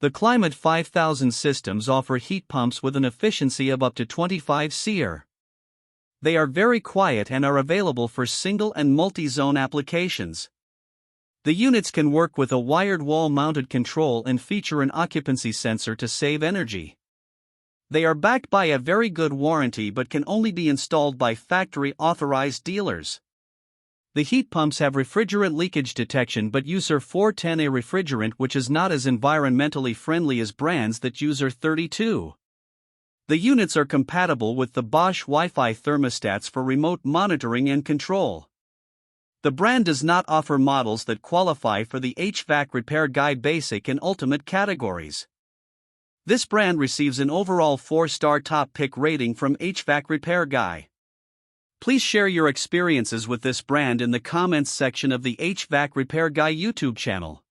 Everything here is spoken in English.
The Climate 5000 systems offer heat pumps with an efficiency of up to 25 CR. They are very quiet and are available for single and multi-zone applications. The units can work with a wired wall-mounted control and feature an occupancy sensor to save energy. They are backed by a very good warranty but can only be installed by factory-authorized dealers. The heat pumps have refrigerant leakage detection but use R410A refrigerant, which is not as environmentally friendly as brands that use R32. The units are compatible with the Bosch Wi-Fi thermostats for remote monitoring and control. The brand does not offer models that qualify for the HVAC Repair Guy Basic and Ultimate categories. This brand receives an overall 4-star top pick rating from HvacRepairGuy. Please share your experiences with this brand in the comments section of the HVAC Repair Guy YouTube channel.